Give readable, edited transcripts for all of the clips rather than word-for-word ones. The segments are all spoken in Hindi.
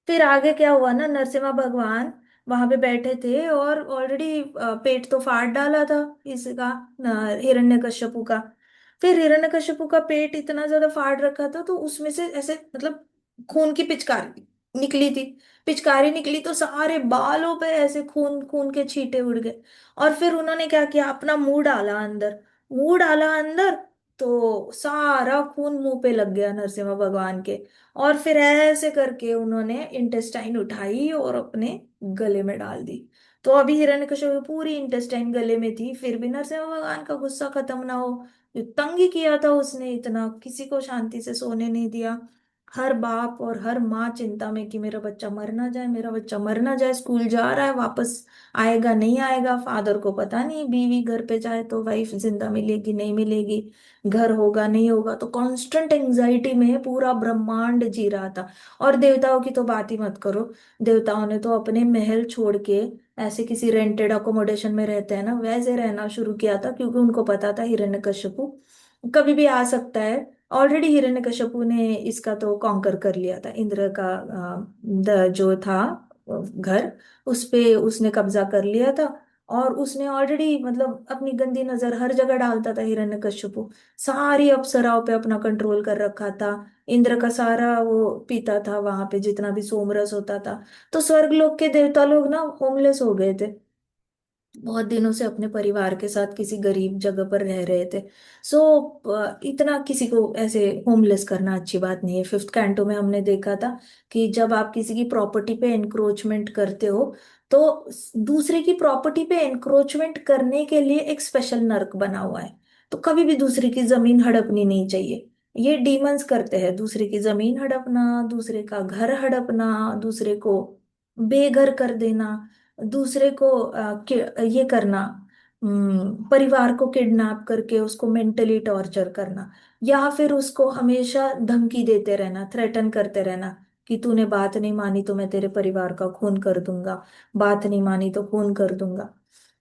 फिर आगे क्या हुआ ना, नरसिम्हा भगवान वहां पे बैठे थे और ऑलरेडी पेट तो फाड़ डाला था इसका, हिरण्यकश्यपु का। फिर हिरण्यकश्यपु का पेट इतना ज्यादा फाड़ रखा था तो उसमें से ऐसे मतलब खून की पिचकारी निकली थी। पिचकारी निकली तो सारे बालों पे ऐसे खून खून के छींटे उड़ गए। और फिर उन्होंने क्या किया, अपना मुंह डाला अंदर। मुंह डाला अंदर तो सारा खून मुंह पे लग गया नरसिम्हा भगवान के। और फिर ऐसे करके उन्होंने इंटेस्टाइन उठाई और अपने गले में डाल दी। तो अभी हिरण्यकश्यप की पूरी इंटेस्टाइन गले में थी, फिर भी नरसिम्हा भगवान का गुस्सा खत्म ना हो। जो तंग ही किया था उसने, इतना किसी को शांति से सोने नहीं दिया। हर बाप और हर माँ चिंता में कि मेरा बच्चा मर ना जाए, मेरा बच्चा मर ना जाए, स्कूल जा रहा है वापस आएगा नहीं आएगा, फादर को पता नहीं, बीवी घर पे जाए तो वाइफ जिंदा मिलेगी नहीं मिलेगी, घर होगा नहीं होगा, तो कांस्टेंट एंजाइटी में पूरा ब्रह्मांड जी रहा था। और देवताओं की तो बात ही मत करो। देवताओं ने तो अपने महल छोड़ के ऐसे किसी रेंटेड अकोमोडेशन में रहते हैं ना, वैसे रहना शुरू किया था, क्योंकि उनको पता था हिरण्यकश्यपु कभी भी आ सकता है। ऑलरेडी हिरण्यकश्यपु ने इसका तो कॉन्कर कर लिया था, इंद्र का जो था घर, उस पे उसने कब्जा कर लिया था। और उसने ऑलरेडी मतलब अपनी गंदी नजर हर जगह डालता था हिरण्यकश्यपु। सारी अप्सराओं पे अपना कंट्रोल कर रखा था। इंद्र का सारा वो पीता था वहां पे, जितना भी सोमरस होता था। तो स्वर्गलोक के देवता लोग ना होमलेस हो गए थे, बहुत दिनों से अपने परिवार के साथ किसी गरीब जगह पर रह रहे थे। सो इतना किसी को ऐसे होमलेस करना अच्छी बात नहीं है। फिफ्थ कैंटो में हमने देखा था कि जब आप किसी की प्रॉपर्टी पे एनक्रोचमेंट करते हो तो दूसरे की प्रॉपर्टी पे एनक्रोचमेंट करने के लिए एक स्पेशल नर्क बना हुआ है। तो कभी भी दूसरे की जमीन हड़पनी नहीं चाहिए। ये डीमंस करते हैं, दूसरे की जमीन हड़पना, दूसरे का घर हड़पना, दूसरे को बेघर कर देना, दूसरे को ये करना, परिवार को किडनैप करके उसको मेंटली टॉर्चर करना, या फिर उसको हमेशा धमकी देते रहना, थ्रेटन करते रहना कि तूने बात नहीं मानी तो मैं तेरे परिवार का खून कर दूंगा, बात नहीं मानी तो खून कर दूंगा।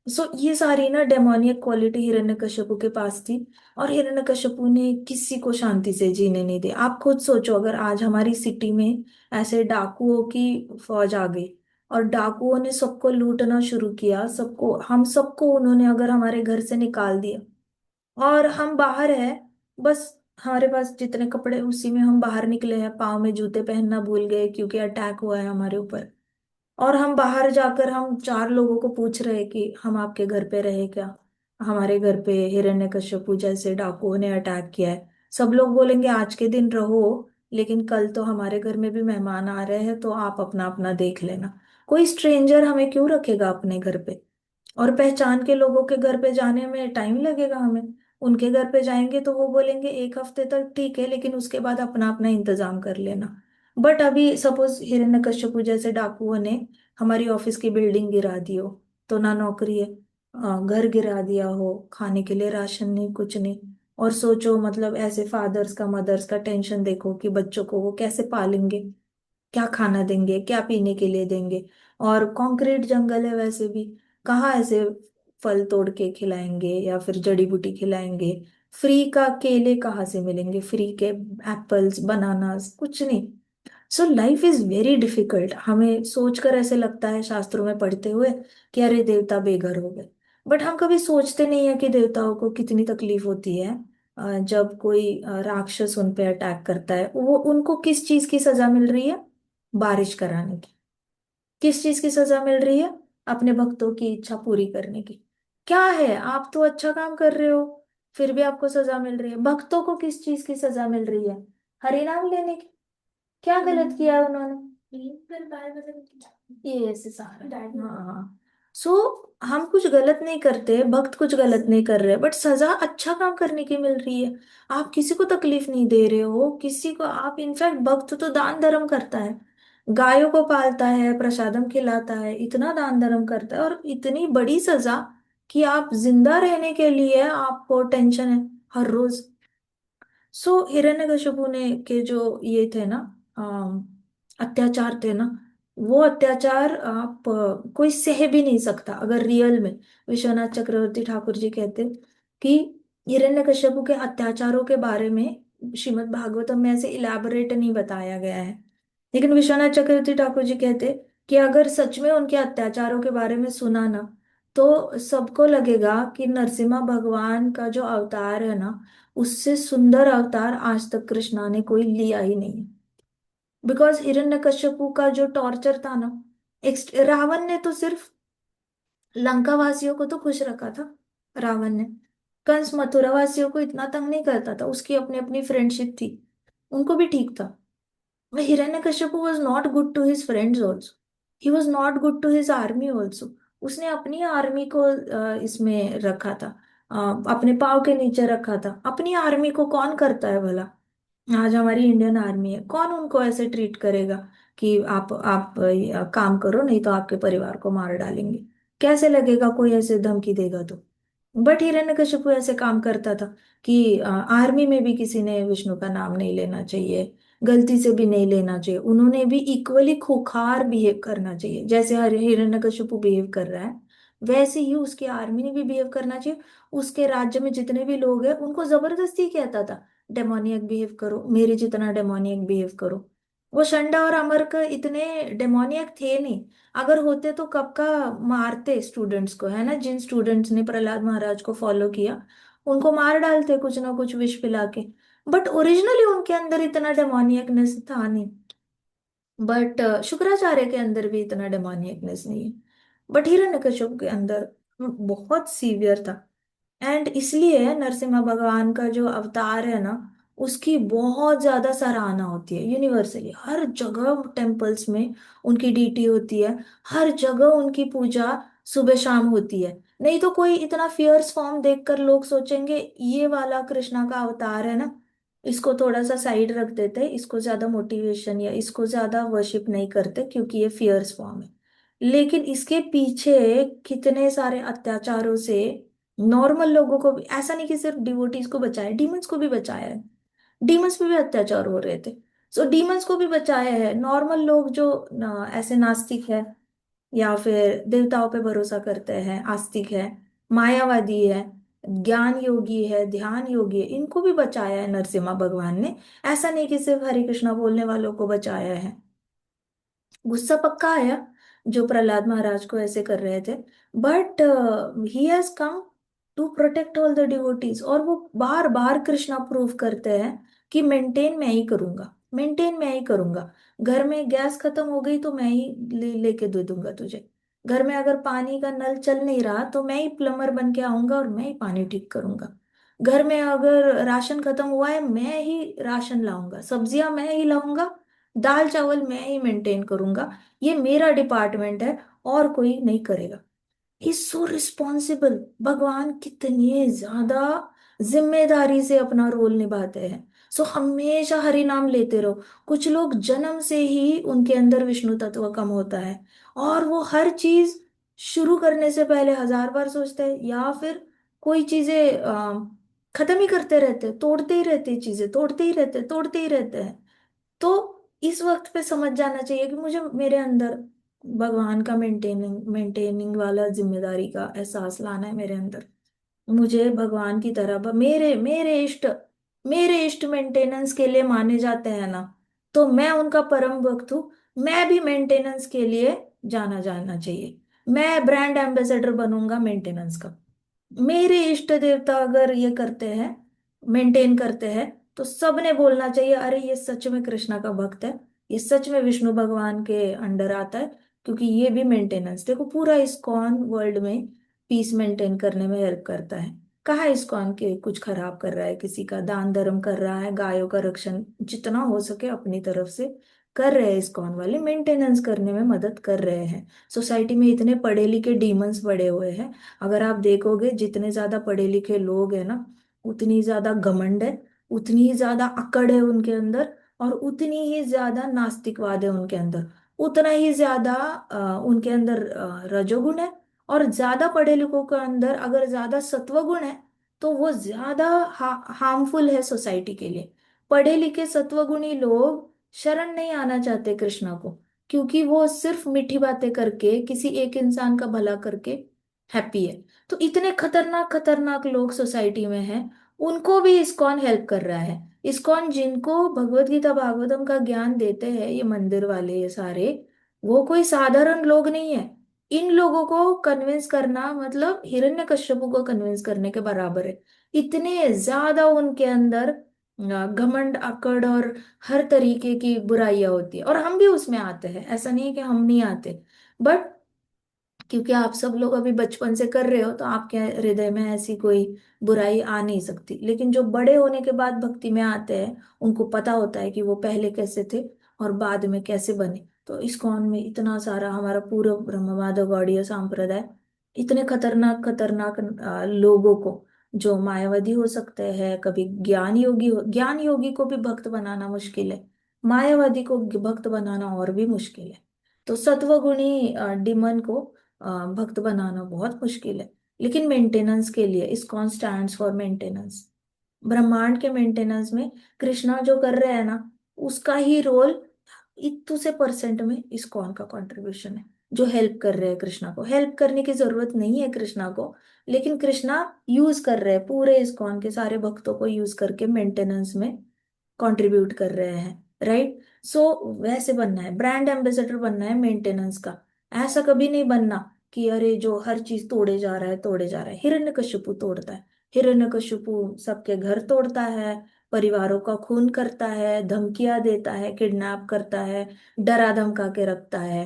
सो ये सारी ना डेमोनियक क्वालिटी हिरण्यकश्यपु के पास थी। और हिरण्यकश्यपु ने किसी को शांति से जीने नहीं दिया। आप खुद सोचो, अगर आज हमारी सिटी में ऐसे डाकुओं की फौज आ गई और डाकुओं ने सबको लूटना शुरू किया, सबको, हम सबको उन्होंने अगर हमारे घर से निकाल दिया और हम बाहर है, बस हमारे पास जितने कपड़े उसी में हम बाहर निकले हैं, पाँव में जूते पहनना भूल गए क्योंकि अटैक हुआ है हमारे ऊपर, और हम बाहर जाकर हम चार लोगों को पूछ रहे कि हम आपके घर पे रहे क्या, हमारे घर पे हिरण्यकश्यपु जैसे डाकुओं ने अटैक किया है, सब लोग बोलेंगे आज के दिन रहो, लेकिन कल तो हमारे घर में भी मेहमान आ रहे हैं तो आप अपना अपना देख लेना। कोई स्ट्रेंजर हमें क्यों रखेगा अपने घर पे? और पहचान के लोगों के घर पे जाने में टाइम लगेगा हमें। उनके घर पे जाएंगे तो वो बोलेंगे एक हफ्ते तक ठीक है, लेकिन उसके बाद अपना अपना इंतजाम कर लेना। बट अभी सपोज हिरण्यकश्यपु जैसे डाकुओं ने हमारी ऑफिस की बिल्डिंग गिरा दी हो, तो ना नौकरी है, घर गिरा दिया हो, खाने के लिए राशन नहीं, कुछ नहीं। और सोचो मतलब ऐसे फादर्स का मदर्स का टेंशन देखो कि बच्चों को वो कैसे पालेंगे, क्या खाना देंगे, क्या पीने के लिए देंगे। और कंक्रीट जंगल है वैसे भी, कहाँ ऐसे फल तोड़ के खिलाएंगे या फिर जड़ी बूटी खिलाएंगे? फ्री का केले कहाँ से मिलेंगे, फ्री के एप्पल्स बनानास, कुछ नहीं। So life is very difficult. हमें सोचकर ऐसे लगता है शास्त्रों में पढ़ते हुए कि अरे देवता बेघर हो गए। बट हम कभी सोचते नहीं है कि देवताओं को कितनी तकलीफ होती है जब कोई राक्षस उन पे अटैक करता है। वो उनको किस चीज की सजा मिल रही है? बारिश कराने की। किस चीज की सजा मिल रही है? अपने भक्तों की इच्छा पूरी करने की। क्या है, आप तो अच्छा काम कर रहे हो, फिर भी आपको सजा मिल रही है। भक्तों को किस चीज की सजा मिल रही है? हरि नाम लेने की। क्या गलत किया है उन्होंने? ये ऐसे सारा, हाँ। सो हम कुछ गलत नहीं करते, भक्त कुछ गलत नहीं कर रहे, बट सजा अच्छा काम करने की मिल रही है। आप किसी को तकलीफ नहीं दे रहे हो, किसी को, आप इनफैक्ट भक्त तो दान धर्म करता है, गायों को पालता है, प्रसादम खिलाता है, इतना दान धर्म करता है, और इतनी बड़ी सजा कि आप जिंदा रहने के लिए आपको टेंशन है हर रोज। सो हिरण्यकशिपु ने के जो ये थे ना, अत्याचार थे ना, वो अत्याचार आप कोई सह भी नहीं सकता अगर रियल में। विश्वनाथ चक्रवर्ती ठाकुर जी कहते कि हिरण्यकशिपु के अत्याचारों के बारे में श्रीमद् भागवतम में ऐसे इलेबोरेट नहीं बताया गया है। लेकिन विश्वनाथ चक्रवर्ती ठाकुर जी कहते कि अगर सच में उनके अत्याचारों के बारे में सुना ना, तो सबको लगेगा कि नरसिम्हा भगवान का जो अवतार है ना, उससे सुंदर अवतार आज तक कृष्णा ने कोई लिया ही नहीं। बिकॉज हिरण्यकश्यपु का जो टॉर्चर था ना, रावण ने तो सिर्फ लंका वासियों को तो खुश रखा था। रावण ने, कंस मथुरा वासियों को इतना तंग नहीं करता था, उसकी अपनी अपनी फ्रेंडशिप थी, उनको भी ठीक था। Hiranyakashyap was not good to his friends also. He was not good to his army also. उसने अपनी आर्मी को इसमें रखा था, अपने पाँव के नीचे रखा था। अपनी आर्मी को कौन करता है भला? आज हमारी इंडियन आर्मी है, कौन उनको ऐसे ट्रीट करेगा कि आप काम करो, नहीं तो आपके परिवार को मार डालेंगे? कैसे लगेगा कोई ऐसे धमकी देगा तो? बट हिरण्यकशिपु ऐसे काम करता था कि आर्मी में भी किसी ने विष्णु का नाम नहीं लेना चाहिए, गलती से भी नहीं लेना चाहिए, उन्होंने भी इक्वली खूंखार बिहेव करना चाहिए। जैसे हिरण्यकशिपु बिहेव कर रहा है, वैसे ही उसकी आर्मी ने भी बिहेव करना चाहिए। उसके राज्य में जितने भी लोग हैं उनको जबरदस्ती कहता था, डेमोनियक बिहेव करो, मेरे जितना डेमोनियक बिहेव करो। वो शंडा और अमरक इतने डेमोनियक थे नहीं। अगर होते तो कब का मारते स्टूडेंट्स को, है ना, जिन स्टूडेंट्स ने प्रहलाद महाराज को फॉलो किया उनको मार डालते कुछ ना कुछ विष पिला के। बट ओरिजिनली उनके अंदर इतना डेमोनियकनेस था नहीं। बट शुक्राचार्य के अंदर भी इतना डेमोनियकनेस नहीं है। बट हिरण्यकश्यप के अंदर बहुत सीवियर था। एंड इसलिए नरसिम्हा भगवान का जो अवतार है ना, उसकी बहुत ज्यादा सराहना होती है यूनिवर्सली, हर जगह टेम्पल्स में उनकी डीटी होती है, हर जगह उनकी पूजा सुबह शाम होती है। नहीं तो कोई इतना फियर्स फॉर्म देखकर लोग सोचेंगे ये वाला कृष्णा का अवतार है ना, इसको थोड़ा सा साइड रख देते, इसको ज्यादा मोटिवेशन या इसको ज्यादा वर्शिप नहीं करते क्योंकि ये फियर्स फॉर्म है। लेकिन इसके पीछे कितने सारे अत्याचारों से नॉर्मल लोगों को भी, ऐसा नहीं कि सिर्फ डिवोटीज को बचाया, डीमंस को भी बचाया है। डीमंस पे भी अत्याचार हो रहे थे, सो डीमंस को भी बचाया है। नॉर्मल लोग जो ऐसे नास्तिक है या फिर देवताओं पे भरोसा करते हैं, आस्तिक है, मायावादी है, ज्ञान योगी है, ध्यान योगी है, इनको भी बचाया है नरसिम्हा भगवान ने। ऐसा नहीं कि सिर्फ हरे कृष्णा बोलने वालों को बचाया है। गुस्सा पक्का आया जो प्रहलाद महाराज को ऐसे कर रहे थे, but he has come to protect all the devotees. और वो बार बार कृष्णा प्रूव करते हैं कि मेंटेन मैं ही करूंगा, मेंटेन मैं ही करूंगा। घर में गैस खत्म हो गई तो मैं ही लेके दे दूंगा तुझे। घर में अगर पानी का नल चल नहीं रहा तो मैं ही प्लम्बर बन के आऊंगा और मैं ही पानी ठीक करूंगा। घर में अगर राशन खत्म हुआ है मैं ही राशन लाऊंगा, सब्जियां मैं ही लाऊंगा, दाल चावल मैं ही मेंटेन करूंगा। ये मेरा डिपार्टमेंट है और कोई नहीं करेगा। ही सो रिस्पॉन्सिबल। भगवान कितने ज्यादा जिम्मेदारी से अपना रोल निभाते हैं। सो हमेशा हरि नाम लेते रहो। कुछ लोग जन्म से ही उनके अंदर विष्णु तत्व कम होता है, और वो हर चीज शुरू करने से पहले 1000 बार सोचते हैं, या फिर कोई चीजें खत्म ही करते रहते हैं, तोड़ते ही रहते हैं, चीजें तोड़ते ही रहते हैं, तोड़ते ही रहते हैं। तो इस वक्त पे समझ जाना चाहिए कि मुझे मेरे अंदर भगवान का मेंटेनिंग मेंटेनिंग वाला जिम्मेदारी का एहसास लाना है मेरे अंदर। मुझे भगवान की तरह मेरे मेरे इष्ट मेंटेनेंस के लिए माने जाते हैं ना, तो मैं उनका परम भक्त हूँ। मैं भी मेंटेनेंस के लिए जाना जाना चाहिए। मैं ब्रांड एम्बेसडर बनूंगा मेंटेनेंस का। मेरे इष्ट देवता अगर ये करते हैं, मेंटेन करते हैं, तो सबने बोलना चाहिए अरे ये सच में कृष्णा का भक्त है, ये सच में विष्णु भगवान के अंडर आता है। क्योंकि ये भी मेंटेनेंस, देखो पूरा इस्कॉन वर्ल्ड में पीस मेंटेन करने में हेल्प करता है। कहाँ इस्कॉन के कुछ खराब कर रहा है, किसी का दान धर्म कर रहा है, गायों का रक्षण जितना हो सके अपनी तरफ से कर रहे हैं। इस्कॉन वाले मेंटेनेंस करने में मदद कर रहे हैं। सोसाइटी में इतने पढ़े लिखे डीमंस बड़े हुए हैं। अगर आप देखोगे जितने ज्यादा पढ़े लिखे लोग हैं ना, उतनी ज्यादा घमंड है, उतनी ही ज्यादा अकड़ है उनके अंदर, और उतनी ही ज्यादा नास्तिकवाद है उनके अंदर, उतना ही ज्यादा उनके अंदर रजोगुण है। और ज्यादा पढ़े लिखों के अंदर अगर ज्यादा सत्वगुण है तो वो ज्यादा हार्मफुल है सोसाइटी के लिए। पढ़े लिखे सत्वगुणी लोग शरण नहीं आना चाहते कृष्णा को, क्योंकि वो सिर्फ मीठी बातें करके किसी एक इंसान का भला करके हैप्पी है। तो इतने खतरनाक खतरनाक लोग सोसाइटी में हैं, उनको भी इस्कॉन हेल्प कर रहा है। इस्कॉन जिनको भगवत गीता भागवतम का ज्ञान देते हैं, ये मंदिर वाले ये सारे, वो कोई साधारण लोग नहीं है। इन लोगों को कन्विंस करना मतलब हिरण्यकश्यपु को कन्विंस करने के बराबर है। इतने ज्यादा उनके अंदर घमंड अकड़ और हर तरीके की बुराइयां होती है, और हम भी उसमें आते हैं, ऐसा नहीं है कि हम नहीं आते। बट क्योंकि आप सब लोग अभी बचपन से कर रहे हो, तो आपके हृदय में ऐसी कोई बुराई आ नहीं सकती। लेकिन जो बड़े होने के बाद भक्ति में आते हैं, उनको पता होता है कि वो पहले कैसे थे और बाद में कैसे बने। तो इस्कॉन में इतना सारा हमारा पूरा ब्रह्मवाद गौड़ीय संप्रदाय, इतने खतरनाक खतरनाक लोगों को, जो मायावादी हो सकते हैं, कभी ज्ञान योगी को भी भक्त बनाना मुश्किल है, मायावादी को भक्त बनाना और भी मुश्किल है। तो सत्वगुणी डिमन को भक्त बनाना बहुत मुश्किल है। लेकिन मेंटेनेंस के लिए इस्कॉन स्टैंड्स फॉर मेंटेनेंस। ब्रह्मांड के मेंटेनेंस में कृष्णा जो कर रहे हैं ना, उसका ही रोल इतु से परसेंट में इस्कॉन का कंट्रीब्यूशन है। जो हेल्प कर रहे हैं, कृष्णा को हेल्प करने की जरूरत नहीं है कृष्णा को, लेकिन कृष्णा यूज कर रहे हैं पूरे इस्कॉन के सारे भक्तों को यूज करके मेंटेनेंस में कंट्रीब्यूट कर रहे हैं, राइट। सो वैसे बनना है, ब्रांड एम्बेसडर बनना है मेंटेनेंस का। ऐसा कभी नहीं बनना कि अरे जो हर चीज तोड़े जा रहा है तोड़े जा रहा है। हिरण्यकशिपु तोड़ता है, हिरण्यकशिपु सबके घर तोड़ता है, परिवारों का खून करता है, धमकियां देता है, किडनैप करता है, डरा धमका के रखता है,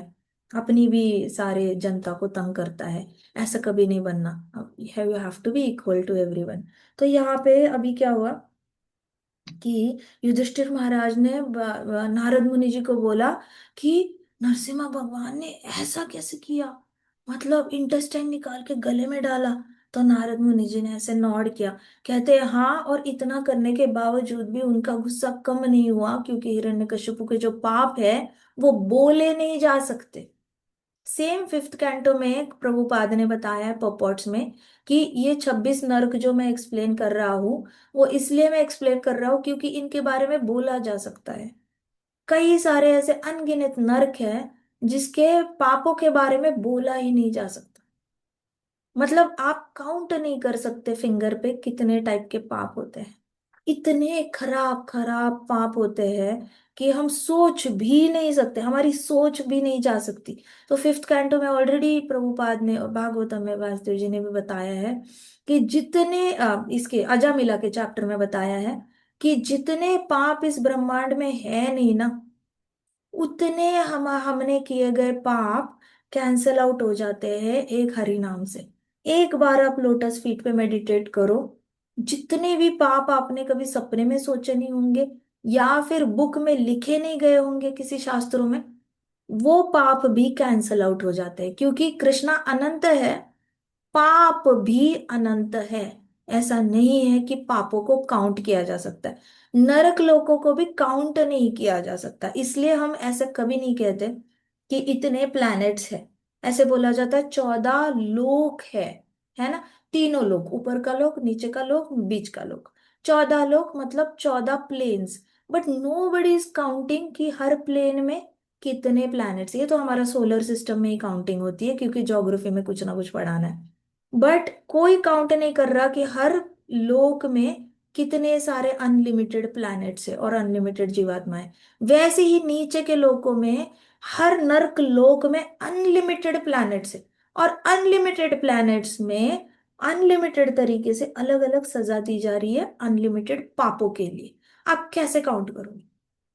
अपनी भी सारे जनता को तंग करता है। ऐसा कभी नहीं बनना। You have to be equal to everyone. तो यहाँ पे अभी क्या हुआ कि युधिष्ठिर महाराज ने नारद मुनि जी को बोला कि नरसिम्हा भगवान ने ऐसा कैसे किया, मतलब इंटेस्टाइन निकाल के गले में डाला। तो नारद मुनि जी ने ऐसे नॉड किया, कहते हैं हाँ, और इतना करने के बावजूद भी उनका गुस्सा कम नहीं हुआ, क्योंकि हिरण्यकशिपु के जो पाप है वो बोले नहीं जा सकते। सेम फिफ्थ कैंटो में प्रभुपाद ने बताया है पॉपर्ट्स में कि ये 26 नर्क जो मैं एक्सप्लेन कर रहा हूँ, वो इसलिए मैं एक्सप्लेन कर रहा हूँ क्योंकि इनके बारे में बोला जा सकता है। कई सारे ऐसे अनगिनत नर्क हैं जिसके पापों के बारे में बोला ही नहीं जा सकता। मतलब आप काउंट नहीं कर सकते फिंगर पे कितने टाइप के पाप होते हैं। इतने खराब खराब पाप होते हैं कि हम सोच भी नहीं सकते, हमारी सोच भी नहीं जा सकती। तो फिफ्थ कैंटो में ऑलरेडी प्रभुपाद ने और भागवतम में वासुदेव जी ने भी बताया है कि जितने इसके अजामिला के चैप्टर में बताया है कि जितने पाप इस ब्रह्मांड में है नहीं ना, उतने हमने किए गए पाप कैंसल आउट हो जाते हैं एक हरि नाम से। एक बार आप लोटस फीट पे मेडिटेट करो, जितने भी पाप आपने कभी सपने में सोचे नहीं होंगे या फिर बुक में लिखे नहीं गए होंगे किसी शास्त्रों में, वो पाप भी कैंसल आउट हो जाते हैं, क्योंकि कृष्णा अनंत है, पाप भी अनंत है। ऐसा नहीं है कि पापों को काउंट किया जा सकता है, नरक लोकों को भी काउंट नहीं किया जा सकता। इसलिए हम ऐसे कभी नहीं कहते कि इतने प्लैनेट्स है। ऐसे बोला जाता है 14 लोक है ना, तीनों लोक, ऊपर का लोक, नीचे का लोक, बीच का लोक। 14 लोक मतलब 14 planes. But nobody is counting कि हर प्लेन में कितने प्लैनेट्स। ये तो हमारा सोलर सिस्टम में ही काउंटिंग होती है, क्योंकि ज्योग्राफी में कुछ ना कुछ पढ़ाना है। बट कोई काउंट नहीं कर रहा कि हर लोक में कितने सारे अनलिमिटेड प्लैनेट्स है और अनलिमिटेड जीवात्माएं। वैसे ही नीचे के लोकों में, हर नर्क लोक में अनलिमिटेड प्लैनेट्स है, और अनलिमिटेड प्लैनेट्स में अनलिमिटेड तरीके से अलग अलग सजा दी जा रही है अनलिमिटेड पापों के लिए। आप कैसे काउंट करोगे?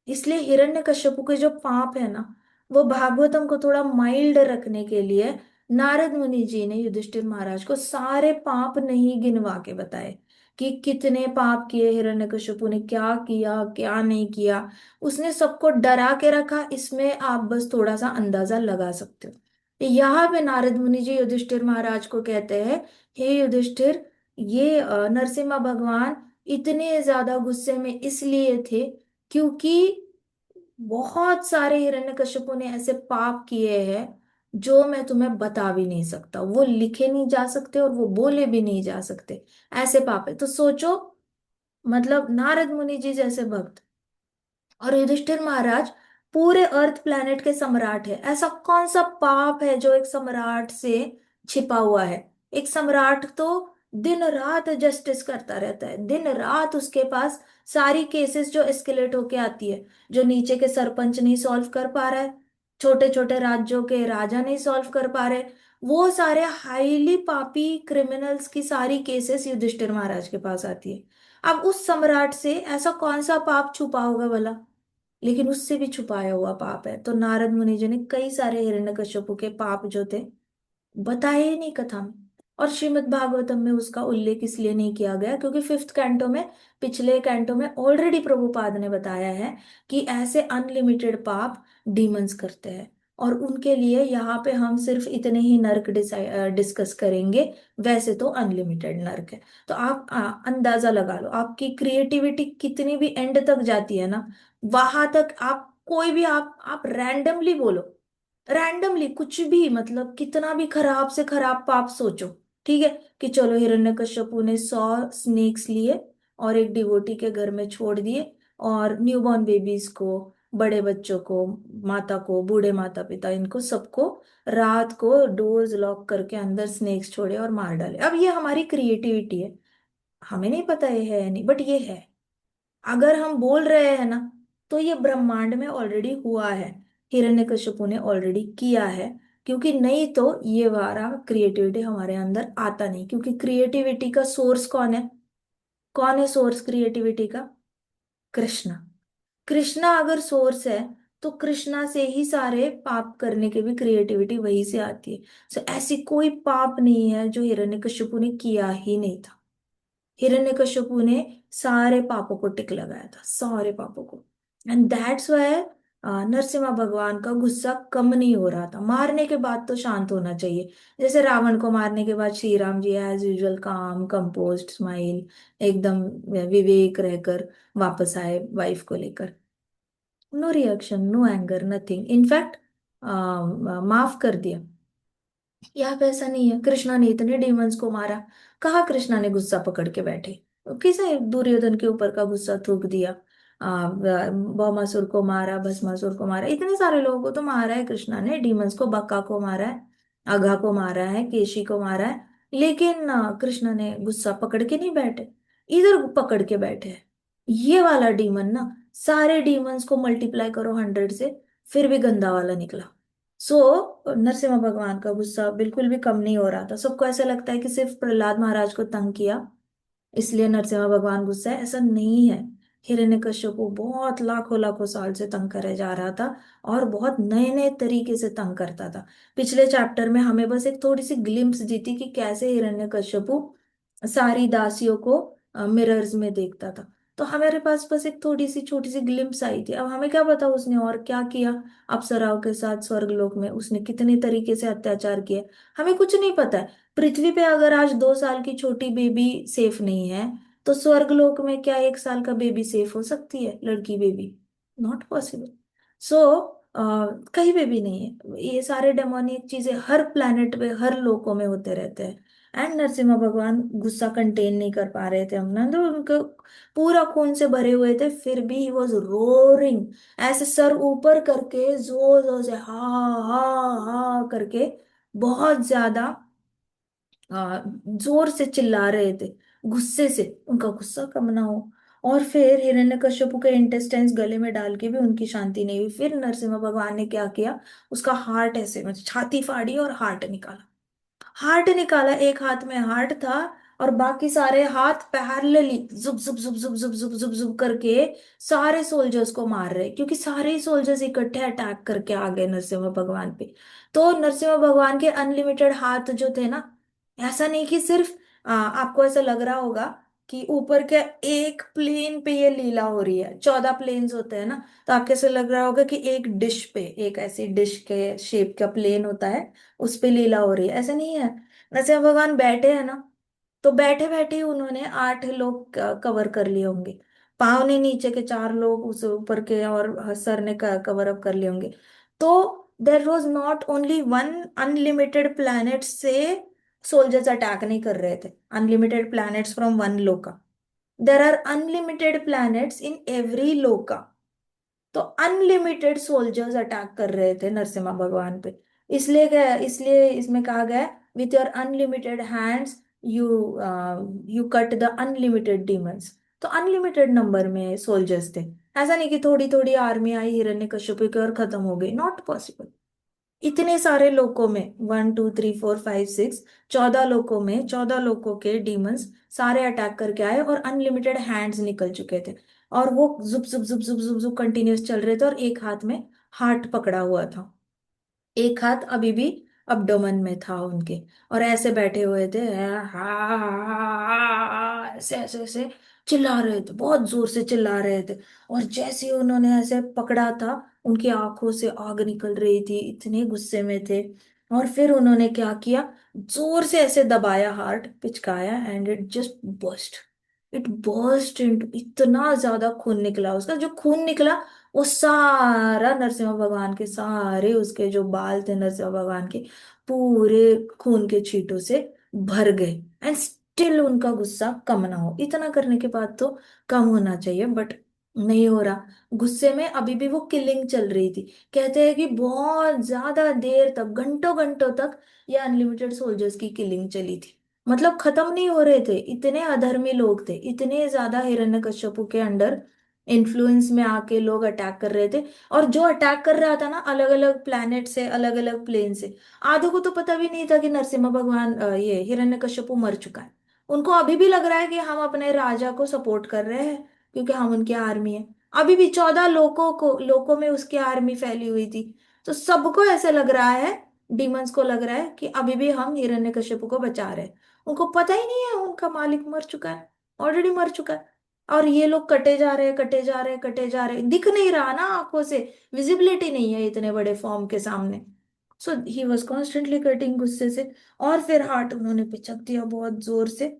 इसलिए हिरण्यकश्यपु के जो पाप है ना, वो भागवतम को थोड़ा माइल्ड रखने के लिए नारद मुनि जी ने युधिष्ठिर महाराज को सारे पाप नहीं गिनवा के बताए कि कितने पाप किए हिरण्यकश्यपु ने, क्या किया क्या नहीं किया। उसने सबको डरा के रखा, इसमें आप बस थोड़ा सा अंदाजा लगा सकते हो। यहाँ पे नारद मुनि जी युधिष्ठिर महाराज को कहते हैं, हे युधिष्ठिर, ये नरसिम्हा भगवान इतने ज्यादा गुस्से में इसलिए थे क्योंकि बहुत सारे हिरण्यकश्यपों ने ऐसे पाप किए हैं जो मैं तुम्हें बता भी नहीं सकता, वो लिखे नहीं जा सकते और वो बोले भी नहीं जा सकते। ऐसे पाप है। तो सोचो, मतलब नारद मुनि जी जैसे भक्त और युधिष्ठिर महाराज पूरे अर्थ प्लैनेट के सम्राट है। ऐसा कौन सा पाप है जो एक सम्राट से छिपा हुआ है? एक सम्राट तो दिन रात जस्टिस करता रहता है, दिन रात उसके पास सारी केसेस जो एस्केलेट होके आती है, जो नीचे के सरपंच नहीं सॉल्व कर पा रहा है, छोटे छोटे राज्यों के राजा नहीं सॉल्व कर पा रहे, वो सारे हाईली पापी क्रिमिनल्स की सारी केसेस युधिष्ठिर महाराज के पास आती है। अब उस सम्राट से ऐसा कौन सा पाप छुपा होगा भला? लेकिन उससे भी छुपाया हुआ पाप है। तो नारद मुनि जी ने कई सारे हिरण्यकश्यपु के पाप जो थे बताए ही नहीं कथा में। और श्रीमद् भागवतम में उसका उल्लेख इसलिए नहीं किया गया क्योंकि फिफ्थ कैंटो में, पिछले कैंटो में ऑलरेडी प्रभुपाद ने बताया है कि ऐसे अनलिमिटेड पाप डीमंस करते हैं, और उनके लिए यहाँ पे हम सिर्फ इतने ही नर्क डिस्कस करेंगे। वैसे तो अनलिमिटेड नर्क है। तो आप अंदाजा लगा लो, आपकी क्रिएटिविटी कितनी भी एंड तक जाती है ना, वहां तक आप कोई भी आप रैंडमली बोलो, रैंडमली कुछ भी, मतलब कितना भी खराब से खराब पाप सोचो, ठीक है, कि चलो हिरण्यकश्यपु ने 100 स्नेक्स लिए और एक डिवोटी के घर में छोड़ दिए, और न्यूबॉर्न बेबीज को, बड़े बच्चों को, माता को, बूढ़े माता पिता, इनको सबको रात को डोर्स लॉक करके अंदर स्नेक्स छोड़े और मार डाले। अब ये हमारी क्रिएटिविटी है, हमें नहीं पता ये है या नहीं, बट ये है। अगर हम बोल रहे हैं ना, तो ये ब्रह्मांड में ऑलरेडी हुआ है, हिरण्यकशिपु ने ऑलरेडी किया है। क्योंकि नहीं तो ये वारा क्रिएटिविटी हमारे अंदर आता नहीं, क्योंकि क्रिएटिविटी का सोर्स कौन है? कौन है सोर्स क्रिएटिविटी का? कृष्णा। कृष्णा अगर सोर्स है, तो कृष्णा से ही सारे पाप करने की भी क्रिएटिविटी वहीं से आती है। सो ऐसी कोई पाप नहीं है जो हिरण्यकशिपु ने किया ही नहीं था। हिरण्यकशिपु ने सारे पापों को टिक लगाया था, सारे पापों को। एंड दैट्स वाई नरसिम्हा भगवान का गुस्सा कम नहीं हो रहा था। मारने के बाद तो शांत होना चाहिए, जैसे रावण को मारने के बाद Shri Ram ji as usual calm composed smile, एकदम विवेक रहकर वापस आए वाइफ को लेकर। No reaction, no anger, nothing, in fact माफ कर दिया। यहाँ पे ऐसा नहीं है, कृष्णा ने इतने डीमंस को मारा, कहाँ कृष्णा ने गुस्सा पकड़ के बैठे, किसे दुर्योधन के ऊपर का गुस्सा थूक दिया, भौमासुर को मारा, भस्मासुर को मारा, इतने सारे लोगों को तो मारा है कृष्णा ने, डीमंस को, बक्का को मारा है, अघा को मारा है, केशी को मारा है। लेकिन कृष्णा ने गुस्सा पकड़ के नहीं बैठे, इधर पकड़ के बैठे हैं। ये वाला डीमन ना, सारे डीमंस को मल्टीप्लाई करो 100 से, फिर भी गंदा वाला निकला। सो नरसिम्हा भगवान का गुस्सा बिल्कुल भी कम नहीं हो रहा था। सबको ऐसा लगता है कि सिर्फ प्रहलाद महाराज को तंग किया इसलिए नरसिम्हा भगवान गुस्सा है, ऐसा नहीं है। हिरण्यकश्यप को बहुत लाखों लाखों साल से तंग करे जा रहा था, और बहुत नए नए तरीके से तंग करता था। पिछले चैप्टर में हमें बस एक थोड़ी सी ग्लिम्स दी थी कि कैसे हिरण्यकश्यपु सारी दासियों को मिरर्स में देखता था। तो हमारे पास बस एक थोड़ी सी छोटी सी ग्लिम्स आई थी। अब हमें क्या पता उसने और क्या किया अप्सराओं के साथ स्वर्गलोक में, उसने कितने तरीके से अत्याचार किया, हमें कुछ नहीं पता है। पृथ्वी पे अगर आज 2 साल की छोटी बेबी सेफ नहीं है, तो स्वर्गलोक में क्या 1 साल का बेबी सेफ हो सकती है, लड़की बेबी? Not possible. सो कहीं पे भी नहीं है। ये सारे डेमोनिक चीजें हर प्लेनेट पे, हर लोकों में होते रहते हैं। एंड नरसिम्हा भगवान गुस्सा कंटेन नहीं कर पा रहे थे, हम ना, तो उनको पूरा खून से भरे हुए थे, फिर भी ही वॉज रोरिंग, ऐसे सर ऊपर करके जोर जोर से हा हा हा करके, बहुत ज्यादा जोर से चिल्ला रहे थे, गुस्से से, उनका गुस्सा कम ना हो। और फिर हिरण्यकश्यप के इंटेस्टाइन्स गले में डाल के भी उनकी शांति नहीं हुई। फिर नरसिम्हा भगवान ने क्या किया, उसका हार्ट ऐसे मतलब छाती फाड़ी और हार्ट निकाला। हार्ट निकाला, एक हाथ में हार्ट था, और बाकी सारे हाथ पैरेलली जुब जुब जुब जुब जुब जुब जुब जुब करके सारे सोल्जर्स को मार रहे, क्योंकि सारे ही सोल्जर्स इकट्ठे अटैक करके आ गए नरसिम्हा भगवान पे। तो नरसिम्हा भगवान के अनलिमिटेड हाथ जो थे ना, ऐसा नहीं कि सिर्फ आपको ऐसा लग रहा होगा कि ऊपर के एक प्लेन पे ये लीला हो रही है, 14 प्लेन्स होते हैं ना, तो आपको ऐसा लग रहा होगा कि एक डिश पे, एक ऐसी डिश के शेप का प्लेन होता है, उस पे लीला हो रही है, ऐसे नहीं है। नरसिम्हा भगवान बैठे हैं ना, तो बैठे बैठे ही उन्होंने 8 लोग कवर कर लिए होंगे, पाँव ने नीचे के 4 लोग उस ऊपर के, और सर ने कवर अप कर लिए होंगे। तो there was not only one unlimited planet से सोल्जर्स अटैक नहीं कर रहे थे, अनलिमिटेड प्लैनेट्स फ्रॉम वन लोका, there are unlimited planets in every लोका। तो अनलिमिटेड सोल्जर्स अटैक कर रहे थे नरसिम्हा भगवान पे। इसलिए क्या, इसलिए इसमें कहा गया, with your unlimited hands you you cut the unlimited demons. तो अनलिमिटेड नंबर में सोल्जर्स थे। ऐसा नहीं कि थोड़ी थोड़ी आर्मी आई हिरण्यकश्यप की और खत्म हो गई, नॉट पॉसिबल। इतने सारे लोकों में, 1 2 3 4 5 6, 14 लोकों में 14 लोकों के डीमंस सारे अटैक करके आए और अनलिमिटेड हैंड्स निकल चुके थे। और वो जुप जुप जुप जुप जुप जुप कंटिन्यूस चल रहे थे और एक हाथ में हार्ट पकड़ा हुआ था। एक हाथ अभी भी अब्डोमन में था उनके। और ऐसे बैठे हुए थे, ऐसे ऐसे ऐसे चिल्ला रहे थे, बहुत जोर से चिल्ला रहे थे। और जैसे ही उन्होंने ऐसे पकड़ा था, उनकी आंखों से आग निकल रही थी, इतने गुस्से में थे। और फिर उन्होंने क्या किया, जोर से ऐसे दबाया, हार्ट पिचकाया, and it just bust. It burst into, इतना ज्यादा खून निकला उसका, जो खून निकला वो सारा नरसिम्हा भगवान के, सारे उसके जो बाल थे नरसिम्हा भगवान के, पूरे खून के छींटों से भर गए। एंड स्टिल उनका गुस्सा कम ना हो। इतना करने के बाद तो कम होना चाहिए, बट नहीं हो रहा। गुस्से में अभी भी वो किलिंग चल रही थी। कहते हैं कि बहुत ज्यादा देर तक, घंटों घंटों तक ये अनलिमिटेड सोल्जर्स की किलिंग चली थी। मतलब खत्म नहीं हो रहे थे, इतने अधर्मी लोग थे, इतने ज्यादा हिरण्यकश्यपु के अंडर इन्फ्लुएंस में आके लोग अटैक कर रहे थे। और जो अटैक कर रहा था ना, अलग अलग प्लैनेट से, अलग अलग प्लेन से, आधों को तो पता भी नहीं था कि नरसिम्हा भगवान, ये हिरण्यकश्यपु मर चुका है। उनको अभी भी लग रहा है कि हम अपने राजा को सपोर्ट कर रहे हैं, क्योंकि हम उनकी आर्मी है। अभी भी 14 लोकों में उसकी आर्मी फैली हुई थी। तो सबको ऐसे लग रहा है, डीमंस को लग रहा है कि अभी भी हम हिरण्यकश्यपु को बचा रहे हैं। उनको पता ही नहीं है उनका मालिक मर चुका है, ऑलरेडी मर चुका है। और ये लोग कटे जा रहे हैं, कटे जा रहे हैं, कटे जा रहे हैं, दिख नहीं रहा ना आंखों से, विजिबिलिटी नहीं है इतने बड़े फॉर्म के सामने। सो ही वॉज कॉन्स्टेंटली कटिंग गुस्से से। और फिर हार्ट उन्होंने पिचक दिया बहुत जोर से।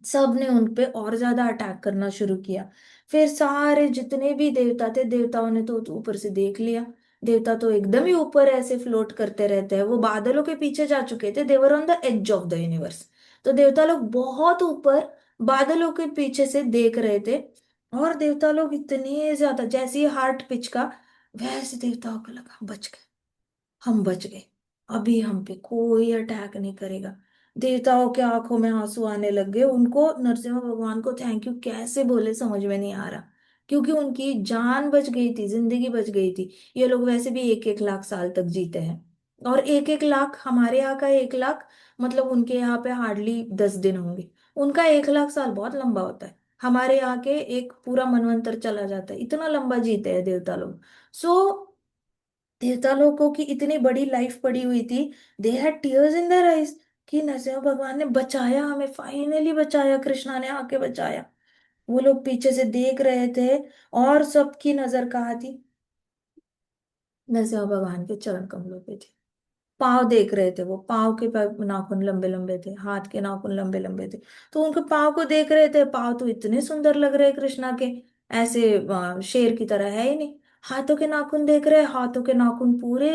सब ने उन पे और ज्यादा अटैक करना शुरू किया। फिर सारे जितने भी देवता थे, देवताओं ने तो ऊपर से देख लिया। देवता तो एकदम ही ऊपर ऐसे फ्लोट करते रहते हैं, वो बादलों के पीछे जा चुके थे, they were on the edge of the universe. तो देवता लोग बहुत ऊपर बादलों के पीछे से देख रहे थे। और देवता लोग इतने ज्यादा, जैसे ही हार्ट पिच का, वैसे देवताओं को लगा बच गए, हम बच गए, अभी हम पे कोई अटैक नहीं करेगा। देवताओं के आंखों में आंसू आने लग गए। उनको नरसिम्हा भगवान को थैंक यू कैसे बोले समझ में नहीं आ रहा, क्योंकि उनकी जान बच गई थी, जिंदगी बच गई थी। ये लोग वैसे भी 1 1 लाख साल तक जीते हैं। और 1 1 लाख, हमारे यहाँ का 1 लाख, मतलब उनके यहाँ पे हार्डली 10 दिन होंगे। उनका 1 लाख साल बहुत लंबा होता है। हमारे यहाँ के एक पूरा मनवंतर चला जाता है, इतना लंबा जीते हैं देवता लोग। सो देवता लोगों की इतनी बड़ी लाइफ पड़ी हुई थी, they had tears in their eyes कि नरसिम्हा भगवान ने बचाया हमें, फाइनली बचाया, कृष्णा ने आके बचाया। वो लोग पीछे से देख रहे थे, और सबकी नजर कहाँ थी, नरसिम्हा भगवान के चरण कमलों पे थी। पाँव देख रहे थे, वो पाँव के नाखून लंबे लंबे थे, हाथ के नाखून लंबे लंबे थे। तो उनके पाँव को देख रहे थे, पाँव तो इतने सुंदर लग रहे कृष्णा के, ऐसे शेर की तरह है ही नहीं। हाथों के नाखून देख रहे, हाथों के नाखून पूरे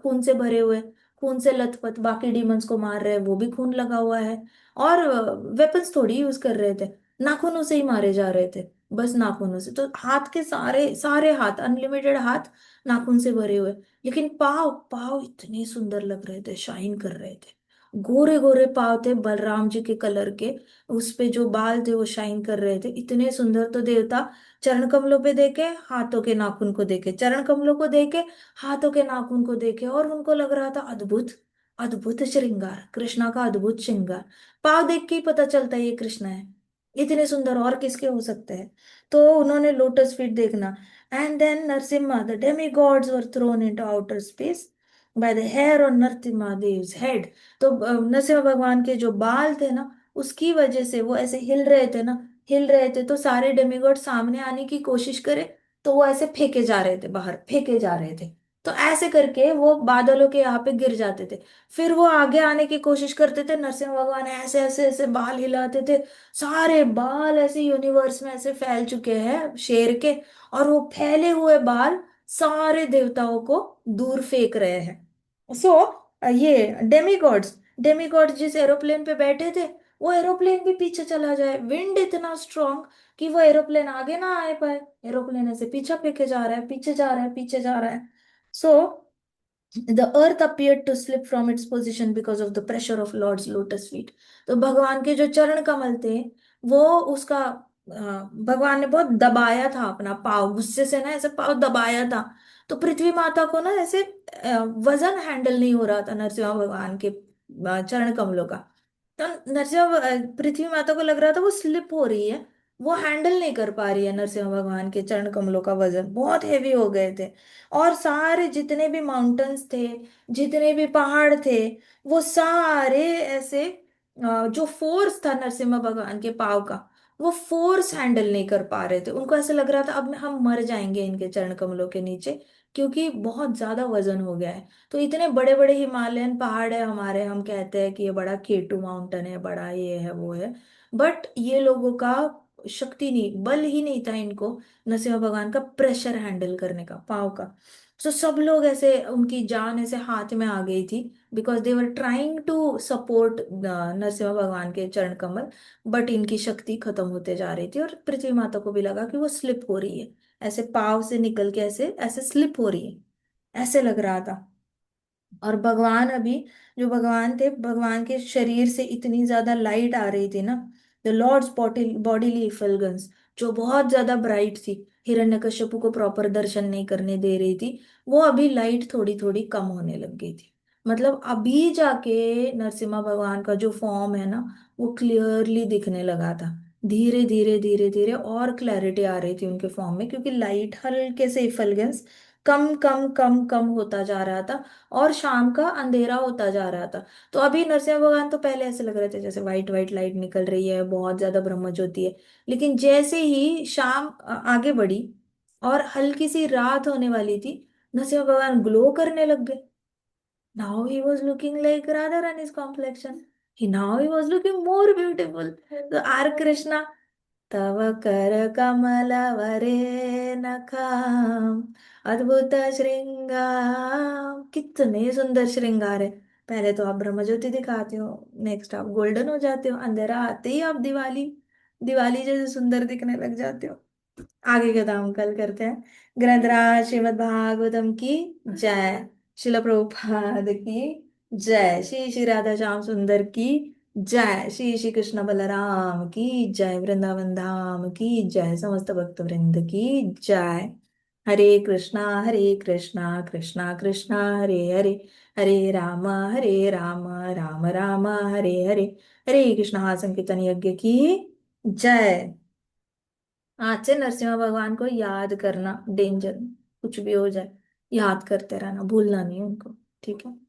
खून से भरे हुए, खून से लथपथ, बाकी डीमंस को मार रहे हैं वो भी खून लगा हुआ है। और वेपन्स थोड़ी यूज कर रहे थे, नाखूनों से ही मारे जा रहे थे, बस नाखूनों से। तो हाथ के सारे सारे हाथ, अनलिमिटेड हाथ नाखून से भरे हुए। लेकिन पाव पाव इतने सुंदर लग रहे थे, शाइन कर रहे थे। गोरे गोरे पाव थे बलराम जी के कलर के, उस पे जो बाल थे वो शाइन कर रहे थे, इतने सुंदर। तो देवता चरण कमलों पे देखे, हाथों के नाखून को देखे, चरण कमलों को देखे, हाथों के नाखून को देखे, और उनको लग रहा था अद्भुत, अद्भुत श्रृंगार, कृष्णा का अद्भुत श्रृंगार। पाव देख के ही पता चलता है ये कृष्णा है, इतने सुंदर और किसके हो सकते हैं। तो उन्होंने लोटस फीट देखना। And then Narsimha, the demigods were thrown into outer space by the hair on Narsimha Dev's head। तो नरसिम्हा भगवान के जो बाल थे ना, उसकी वजह से वो ऐसे हिल रहे थे ना, हिल रहे थे। तो सारे डेमिगॉड सामने आने की कोशिश करे, तो वो ऐसे फेंके जा रहे थे, बाहर फेंके जा रहे थे। तो ऐसे करके वो बादलों के यहाँ पे गिर जाते थे। फिर वो आगे आने की कोशिश करते थे, नरसिम्हा भगवान ऐसे ऐसे ऐसे बाल हिलाते थे। सारे बाल ऐसे यूनिवर्स में ऐसे फैल चुके हैं शेर के। और वो फैले हुए बाल सारे देवताओं को दूर फेंक रहे हैं। सो ये डेमिगॉड्स, डेमिगॉड्स जिस एरोप्लेन पे बैठे थे, वो एरोप्लेन भी पीछे चला जाए। विंड इतना स्ट्रांग कि वो एरोप्लेन आगे ना आए पाए। एरोप्लेन ऐसे पीछे फेंके जा रहा है, पीछे जा रहा है, पीछे जा रहा है। सो The earth appeared to slip from its position because of the pressure of Lord's lotus feet. तो भगवान के जो चरण कमल थे, वो उसका भगवान ने बहुत दबाया था अपना पाव, गुस्से से ना ऐसे पाव दबाया था। तो पृथ्वी माता को ना ऐसे वजन हैंडल नहीं हो रहा था नरसिम्हा भगवान के चरण कमलों का। तो पृथ्वी माता को लग रहा था वो स्लिप हो रही है, वो हैंडल नहीं कर पा रही है, नरसिम्हा भगवान के चरण कमलों का वजन बहुत हेवी हो गए थे। और सारे जितने भी माउंटेन्स थे, जितने भी पहाड़ थे, वो सारे ऐसे जो फोर्स था नरसिम्हा भगवान के पाव का, वो फोर्स हैंडल नहीं कर पा रहे थे। उनको ऐसे लग रहा था अब हम मर जाएंगे इनके चरण कमलों के नीचे, क्योंकि बहुत ज्यादा वजन हो गया है। तो इतने बड़े बड़े हिमालयन पहाड़ है हमारे, हम कहते हैं कि ये बड़ा केटू माउंटेन है, बड़ा ये है वो है, बट ये लोगों का शक्ति नहीं, बल ही नहीं था इनको नरसिम्हा भगवान का प्रेशर हैंडल करने का, पाव का। तो सब लोग ऐसे, उनकी जान ऐसे हाथ में आ गई थी, because they were trying to support Narasimha भगवान के चरण कमल, बट इनकी शक्ति खत्म होते जा रही थी। और पृथ्वी माता को भी लगा कि वो स्लिप हो रही है, ऐसे पाव से निकल के ऐसे ऐसे स्लिप हो रही है, ऐसे लग रहा था। और भगवान अभी, जो भगवान थे, भगवान के शरीर से इतनी ज्यादा लाइट आ रही थी ना, द लॉर्ड्स बॉडीली इफल्गंस, जो बहुत ज्यादा ब्राइट थी, हिरण्यकश्यपु को प्रॉपर दर्शन नहीं करने दे रही थी, वो अभी लाइट थोड़ी थोड़ी कम होने लग गई थी। मतलब अभी जाके नरसिम्हा भगवान का जो फॉर्म है ना, वो क्लियरली दिखने लगा था। धीरे धीरे धीरे धीरे और क्लैरिटी आ रही थी उनके फॉर्म में, क्योंकि लाइट हल्के से इफल्गेंस कम कम कम कम होता जा रहा था, और शाम का अंधेरा होता जा रहा था। तो अभी नरसिम्हा भगवान तो पहले ऐसे लग रहे थे जैसे व्हाइट व्हाइट लाइट निकल रही है, बहुत ज्यादा ब्रह्म ज्योति है। लेकिन जैसे ही शाम आगे बढ़ी और हल्की सी रात होने वाली थी, नरसिम्हा भगवान ग्लो करने लग गए। Now he was looking like Radha Rani's complexion. Now he was looking more beautiful. तो आर कृष्णा, तव कर कमलवरे नखाम अद्भुत श्रृंगार, कितने सुंदर श्रृंगार है। पहले तो आप ब्रह्मज्योति दिखाते हो, नेक्स्ट आप गोल्डन हो जाते हो, अंधेरा आते ही आप दिवाली, दिवाली जैसे सुंदर दिखने लग जाते हो। आगे का दाम कल करते हैं। ग्रंथराज श्रीमद् भागवतम की जय, शिला प्रभुपाद की जय, श्री श्री राधा श्याम सुंदर की जय, श्री श्री कृष्ण बलराम की जय, वृंदावन धाम की जय, समस्त भक्त वृंद की जय। हरे कृष्णा कृष्णा कृष्णा हरे हरे, हरे राम राम राम हरे हरे, हरे कृष्ण संकीर्तन यज्ञ की जय। आज से नरसिम्हा भगवान को याद करना डेंजर, कुछ भी हो जाए याद करते रहना, भूलना नहीं उनको। ठीक है।